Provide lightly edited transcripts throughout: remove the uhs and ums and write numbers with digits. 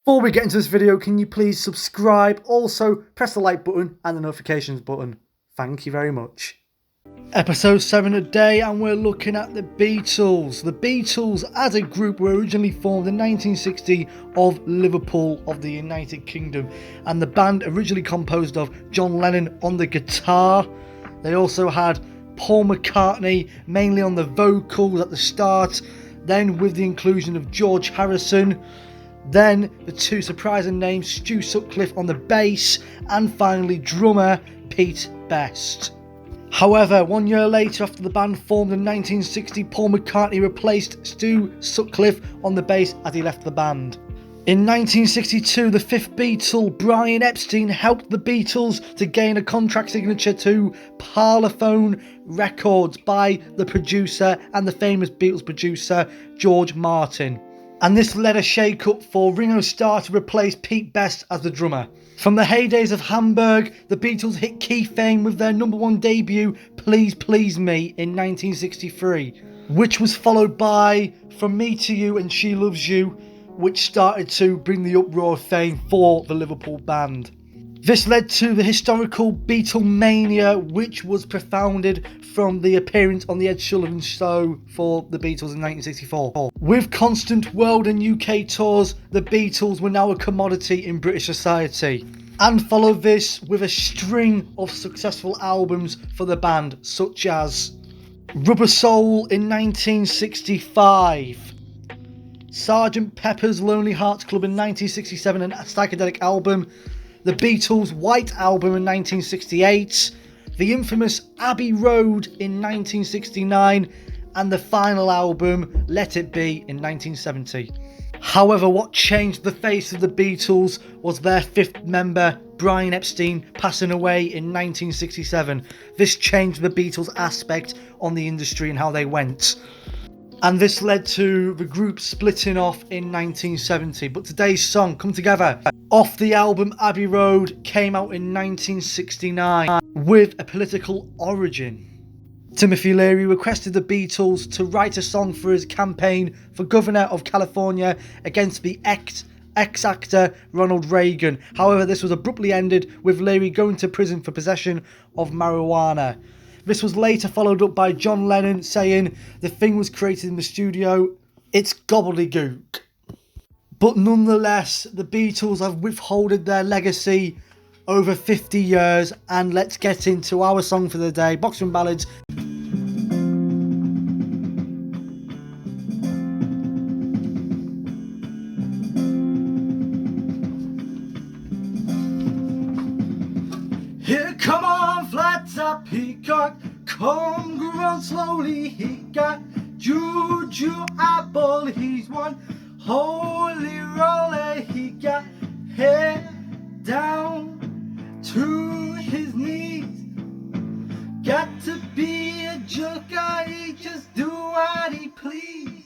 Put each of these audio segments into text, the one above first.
Before we get into this video, can you please subscribe? Also, press the like button and the notifications button. Thank you very much. Episode 7 today, and we're looking at the Beatles. The Beatles as a group were originally formed in 1960 of Liverpool of the United Kingdom, and the band originally composed of John Lennon on the guitar. They also had Paul McCartney mainly on the vocals at the start, then with the inclusion of George Harrison, then the two surprising names Stu Sutcliffe on the bass, and finally drummer Pete Best. However, 1 year later, after the band formed in 1960, Paul McCartney replaced Stu Sutcliffe on the bass as he left the band. In 1962, the fifth Beatle, Brian Epstein, helped the Beatles to gain a contract signature to Parlophone Records by the producer and the famous Beatles producer George Martin. And this led a shake-up for Ringo Starr to replace Pete Best as the drummer. From the heydays of Hamburg, the Beatles hit key fame with their #1 debut, Please Please Me, in 1963, which was followed by From Me to You and She Loves You, which started to bring the uproar of fame for the Liverpool band. This led to the historical Beatlemania, which was propounded from the appearance on the Ed Sullivan Show for the Beatles in 1964. With constant world and UK tours, the Beatles were now a commodity in British society, and followed this with a string of successful albums for the band, such as Rubber Soul in 1965, Sgt. Pepper's Lonely Hearts Club in 1967, an psychedelic album, the Beatles' White Album in 1968, the infamous Abbey Road in 1969, and the final album, Let It Be, in 1970. However, what changed the face of the Beatles was their fifth member, Brian Epstein, passing away in 1967. This changed the Beatles' aspect on the industry and how they went. And this led to the group splitting off in 1970. But today's song, Come Together, off the album Abbey Road, came out in 1969 with a political origin. Timothy Leary requested the Beatles to write a song for his campaign for Governor of California against the ex-actor Ronald Reagan. However, this was abruptly ended with Leary going to prison for possession of marijuana. This was later followed up by John Lennon saying the thing was created in the studio, it's gobbledygook. But nonetheless, the Beatles have withholded their legacy over 50 years, and let's get into our song for the day, Boxroom Ballads. Here, come on, flat top peacock, come ground slowly, he got juju apple, he's one holy roller, he got head down to his knees, got to be a joker, he just do what he please.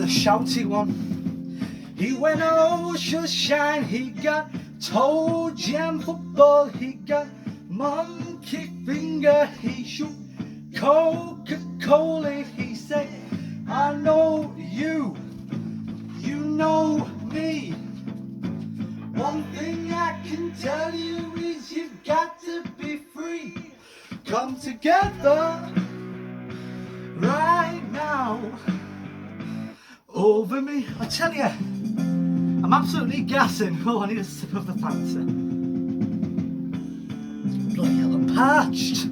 Shouty one. He went ocean shine, he got toe jam football, he got monkey finger, he shoot Coca-Cola, he said, I know you, you know me. One thing I can tell you is you've got to be free. Come together right now over me. I tell you, I'm absolutely gassing. Oh, I need a sip of the Fanta. Bloody hell, I'm parched.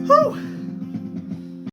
Whew.